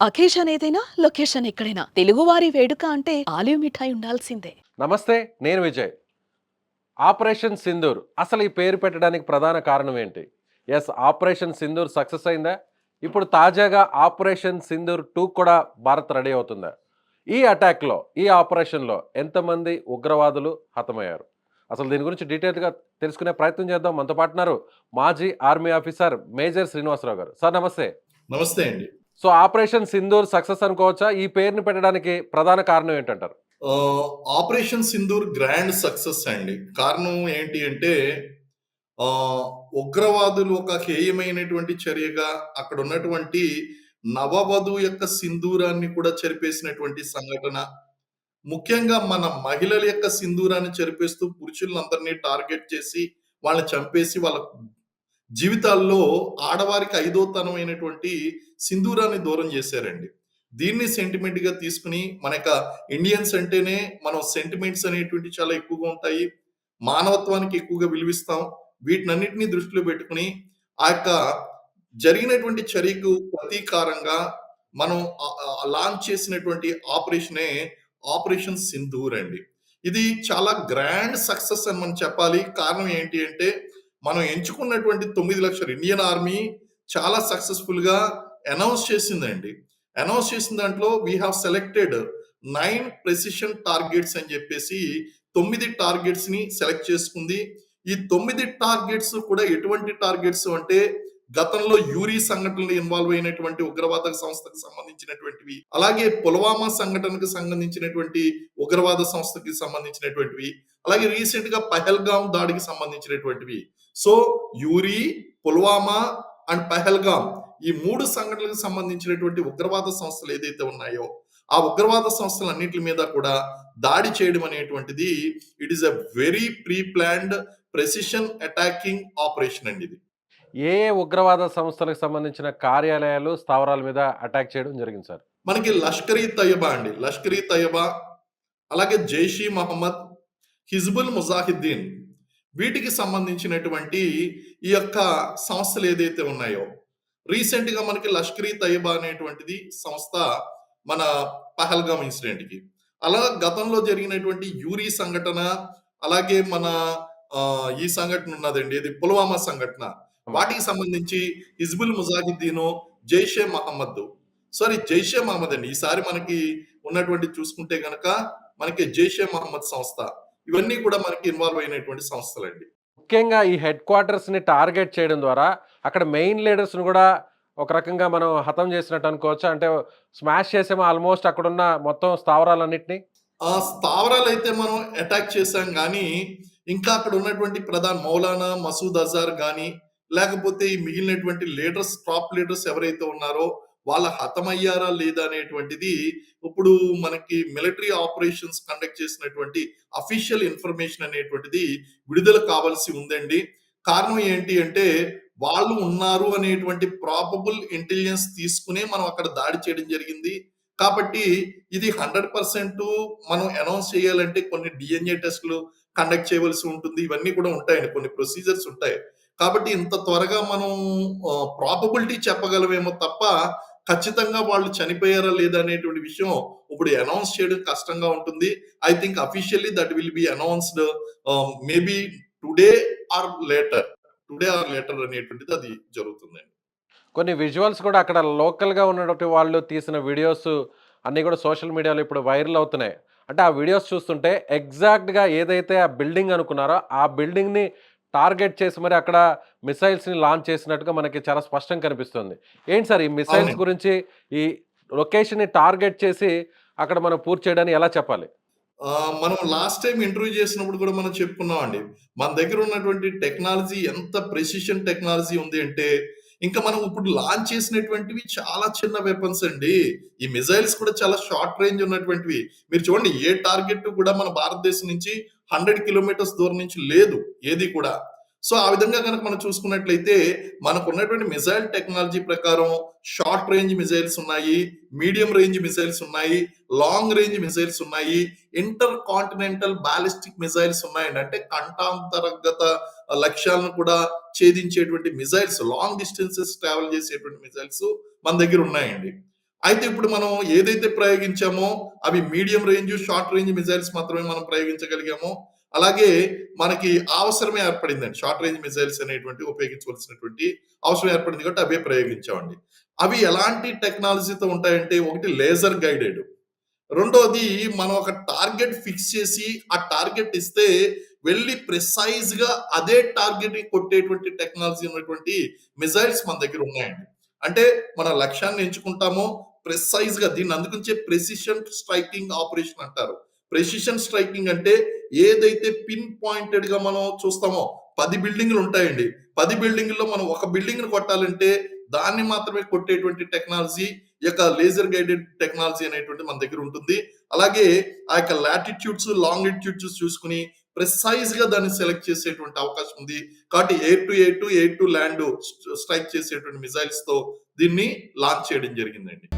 Occasion ఏదైనా, location ఎక్కడైనా తెలుగువారి వేడుక అంటే ఆలివ్ మిఠాయి ఉండాల్సిందే. నమస్తే. నేను విజయ్. 'ఆపరేషన్ సింధూర్' అసలు ఈ పేరు పెట్టడానికి ప్రధాన కారణం ఏంటి? యెస్, 'ఆపరేషన్ సింధూర్' సక్సెస్ అయిందా? ఇప్పుడు తాజాగా 'ఆపరేషన్ సింధూర్ 2' కూడా భారత్ రెడీ అవుతుందా? ఈ అటాక్‌లో, ఈ ఆపరేషన్‌లో ఎంతమంది ఉగ్రవాదులు హతమయ్యారు? అసలు దీని గురించి డీటెయిల్‌గా తెలుసుకునే ప్రయత్నం చేద్దాం. మనతో పాటు ఉన్నారు మాజీ ఆర్మీ ఆఫీసర్ మేజర్ శ్రీనివాసరావు గారు. సార్ నమస్తే. నమస్తే అండి. సో 'ఆపరేషన్ సింధూర్' సక్సెస్ అనుకోవచ్చా? ఈ పేరుని పెట్టడానికి ప్రధాన కారణం ఏంటంటారు? ఆపరేషన్ సింధూర్ గ్రాండ్ సక్సెస్ అండి. కారణం ఏంటి అంటే ఆహ్, ఉగ్రవాదులు ఒక హేయమైనటువంటి చర్యగా అక్కడున్నటువంటి నవవధువు యొక్క సింధూరాన్ని కూడా చెరిపేసినటువంటి సంఘటన. ముఖ్యంగా మన మహిళల యొక్క సింధూరాన్ని చెరిపేస్తూ పురుషులందరినీ టార్గెట్ చేసి, వాళ్ళని చంపేసి వాళ్ళ జీవితాల్లో ఆడవారికి ఐదోతనమైనటువంటి సింధూరాన్ని దూరం చేశారండి. దీన్ని సెంటిమెంట్‌గా తీసుకొని మన యొక్క ఇండియన్స్ అంటేనే మనం సెంటిమెంట్స్ అనేటువంటివి చాలా ఎక్కువగా ఉంటాయి. మానవత్వానికి ఎక్కువగా విలువిస్తాం. వీటినన్నిటిని దృష్టిలో పెట్టుకొని ఆ యొక్క జరిగినటువంటి చర్యకు ప్రతీకారంగా మనం లాంచ్ చేసినటువంటి ఆపరేషనే ఆపరేషన్ సింధూర్ అండి. ఇది చాలా గ్రాండ్ సక్సెస్ అని మనం చెప్పాలి. కారణం ఏంటి అంటే మనం ఎంచుకున్నటువంటి 9,00,000 ఇండియన్ ఆర్మీ చాలా సక్సెస్‌ఫుల్‌గా అనౌన్స్ చేసిందండి. అనౌన్స్ చేసిన దాంట్లో we have selected 9 precision targets అని చెప్పేసి 9 టార్గెట్స్‌ని సెలెక్ట్ చేసుకుంది. ఈ 9 టార్గెట్స్ కూడా ఎటువంటి టార్గెట్స్ అంటే గతంలో యూరీ సంఘటనలో ఇన్వాల్వ్ అయినటువంటి ఉగ్రవాద సంస్థకు సంబంధించినటువంటివి. అలాగే పుల్వామా సంఘటనకు సంబంధించినటువంటి ఉగ్రవాద సంస్థకి సంబంధించినటువంటివి. అలాగే రీసెంట్‌గా పహల్గామ్ దాడికి సంబంధించినటువంటివి. సో, యూరీ, పుల్వామా అండ్ పహల్గామ్ ఈ 3 సంఘటనలకు సంబంధించినటువంటి ఉగ్రవాద సంస్థలు ఏదైతే ఉన్నాయో, ఆ ఉగ్రవాద సంస్థలన్నిటి మీద కూడా దాడి చేయడం అనేటువంటిది it is a very pre planned precision attacking operation అండి ఇది. ఏ ఏ ఉగ్రవాద సంస్థలకు సంబంధించిన కార్యాలయాలు, స్థావరాల మీద అటాక్ చేయడం జరిగింది సార్? మనకి లష్కర్ ఇ తయ్యబా అండి. లష్కర్ ఇ తయ్యబా, అలాగే జైష్ ఇ మహమ్మద్, హిజ్బుల్ ముజాహిద్దీన్ వీటికి సంబంధించినటువంటి ఈ యొక్క సంస్థలు ఏదైతే ఉన్నాయో, రీసెంట్‌గా మనకి లష్కర్ ఇ తయ్యబా అనేటువంటిది సంస్థ మన పహల్గామ్ ఇన్సిడెంట్‌కి. అలా గతంలో జరిగినటువంటి యూరీ సంఘటన, అలాగే మన ఈ సంఘటన ఉన్నదండి. ఇది పుల్వామా సంఘటన. హ్మ్. వాటికి సంబంధించి హిజ్బుల్ ముజాహిద్దీను, జైషే మహమ్మద్ సారీ జైషే మహమ్మద్ అండి. ఈసారి మనకి ఉన్నటువంటి చూసుకుంటే గనక మనకి జైషే మహమ్మద్ సంస్థ. ఇవన్నీ కూడా మనకి ఇన్వాల్వ్ అయినటువంటి సంస్థలండి. ముఖ్యంగా ఈ హెడ్ క్వార్టర్స్‌ని టార్గెట్ చేయడం ద్వారా అక్కడ మెయిన్ లీడర్స్‌ని గూడా ఒక రకంగా మనం హతం చేసినట్టు అనుకోవచ్చా? అంటే స్మాష్ చేసామా ఆల్‌మోస్ట్ అక్కడున్న మొత్తం స్థావరాలన్నిటిని? ఆ స్థావరాలైతే మనం అటాక్ చేశాం గానీ, ఇంకా అక్కడ ఉన్నటువంటి ప్రధాన మౌలానా మసూద్ అజార్ గాని, లేకపోతే ఈ మిగిలినటువంటి లీడర్స్, టాప్ లీడర్స్ ఎవరైతే ఉన్నారో, వాళ్ళు హతమయ్యారా లేదా అనేటువంటిది ఇప్పుడు మనకి మిలిటరీ ఆపరేషన్స్ కండక్ట్ చేసినటువంటి అఫీషియల్ ఇన్ఫర్మేషన్ అనేటువంటిది విడుదల కావాల్సి ఉందండి. కారణం ఏంటి అంటే, వాళ్ళు ఉన్నారు అనేటువంటి ప్రాబబుల్ ఇంటెలిజెన్స్ తీసుకునే మనం అక్కడ దాడి చేయడం జరిగింది. కాబట్టి ఇది 100% మనం అనౌన్స్ చేయాలంటే కొన్ని డీఎన్ఏ టెస్ట్‌లు కండక్ట్ చేయవలసి ఉంటుంది. ఇవన్నీ కూడా ఉంటాయండి. కొన్ని ప్రొసీజర్స్ ఉంటాయి. కాబట్టి ఇంత త్వరగా మనం ప్రాబబిలిటీ చెప్పగలమేమో తప్ప, ఖచ్చితంగా వాళ్ళు చనిపోయారా లేదా అనేటువంటి విషయం ఇప్పుడు అనౌన్స్ చేయడం కష్టంగా ఉంటుంది. I think officially that will be announced maybe today or later. Today or later అనేటువంటిది అది జరుగుతుందండి. కొన్ని విజువల్స్ కూడా అక్కడ లోకల్‌గా ఉన్నటువంటి వాళ్ళు తీసిన వీడియోస్ అన్నీ గూడా సోషల్ మీడియాలో ఇప్పుడు వైరల్ అవుతున్నాయి. అంటే ఆ వీడియోస్ చూస్తుంటే ఎగ్జాక్ట్‌గా ఏదైతే ఆ బిల్డింగ్ అనుకున్నారో, ఆ బిల్డింగ్‌ని టార్గెట్ చేసి మరి అక్కడ మిసైల్స్‌ని లాంచ్ చేసినట్టుగా మనకి చాలా స్పష్టంగా కనిపిస్తుంది. ఏంటి సార్ ఈ మిసైల్స్ అవునండి. గురించి, ఈ లొకేషన్‌ని టార్గెట్ చేసి అక్కడ మనం పూర్తి చేయడాన్ని ఎలా చెప్పాలి? మనం లాస్ట్ టైమ్ ఇంటర్వ్యూ చేసినప్పుడు కూడా మనం చెప్పుకున్నామండి. మన దగ్గర ఉన్నటువంటి టెక్నాలజీ ఎంత ప్రెసిషన్ టెక్నాలజీ ఉంది అంటే, ఇంకా మనం ఇప్పుడు లాంచ్ చేసినటువంటివి చాలా చిన్న వెపన్స్ అండి. ఈ మిసైల్స్ కూడా చాలా షార్ట్ రేంజ్ ఉన్నటువంటివి. మీరు చూడండి ఏ టార్గెట్ కూడా మన భారతదేశం నుంచి 100 కిలోమీటర్స్ దూరం నుంచి లేదు ఏది కూడా. సో, ఆ విధంగా గనక మనం చూసుకున్నట్లయితే మనకున్నటువంటి మిసైల్ టెక్నాలజీ ప్రకారం షార్ట్ రేంజ్ మిసైల్స్ ఉన్నాయి, మీడియం రేంజ్ మిసైల్స్ ఉన్నాయి, లాంగ్ రేంజ్ మిసైల్స్ ఉన్నాయి. ఇంటర్ కాంటినెంటల్ బాలిస్టిక్ మిసైల్స్ ఉన్నాయండి. అంటే ఖండాంతర్గత లక్ష్యాలను కూడా ఛేదించేటువంటి మిసైల్స్, లాంగ్ డిస్టెన్సెస్ ట్రావెల్ చేసేటువంటి మిసైల్స్ మన దగ్గర ఉన్నాయండి. అయితే ఇప్పుడు మనం ఏదైతే ప్రయోగించామో అవి medium range, short range missiles మాత్రమే మనం ప్రయోగించగలిగాము. అలాగే మనకి అవసరమే ఏర్పడిందండి. షార్ట్ రేంజ్ మిసైల్స్ అనేటువంటివి ఉపయోగించవలసినటువంటి అవసరం ఏర్పడింది కాబట్టి అవే ప్రయోగించామండి. అవి ఎలాంటి టెక్నాలజీతో ఉంటాయంటే ఒకటి లేజర్ గైడెడ్. రెండోది మనం ఒక టార్గెట్ ఫిక్స్ చేసి ఆ టార్గెట్ ఇస్తే వెళ్లి ప్రిసైజ్‌గా అదే టార్గెట్‌ని కొట్టేటువంటి టెక్నాలజీ ఉన్నటువంటి మిసైల్స్ మన దగ్గర ఉన్నాయండి. అంటే మన లక్ష్యాన్ని ఎంచుకుంటామో ప్రిసైజ్‌గా దీన్ని అందుగురించే ప్రెసిషన్ స్ట్రైకింగ్ ఆపరేషన్ అంటారు. ప్రెసిషన్ స్ట్రైకింగ్ అంటే ఏదైతే పిన్ పాయింటెడ్‌గా మనం చూస్తామో 10 బిల్డింగులు ఉంటాయండి. 10 బిల్డింగుల్లో మనం ఒక బిల్డింగ్‌ని కొట్టాలంటే దాన్ని మాత్రమే కొట్టేటువంటి టెక్నాలజీ ఈ యొక్క లేజర్ గైడెడ్ టెక్నాలజీ అనేటువంటిది మన దగ్గర ఉంటుంది. అలాగే ఆ యొక్క లాటిట్యూడ్స్, లాంగిట్యూడ్స్ చూసుకొని ప్రిసైజ్‌గా దాన్ని సెలెక్ట్ చేసేటువంటి అవకాశం ఉంది. కాబట్టి ఎయిర్ టు ల్యాండ్ స్ట్రైక్ చేసేటువంటి మిసైల్స్‌తో దీన్ని లాంచ్ చేయడం జరిగిందండి.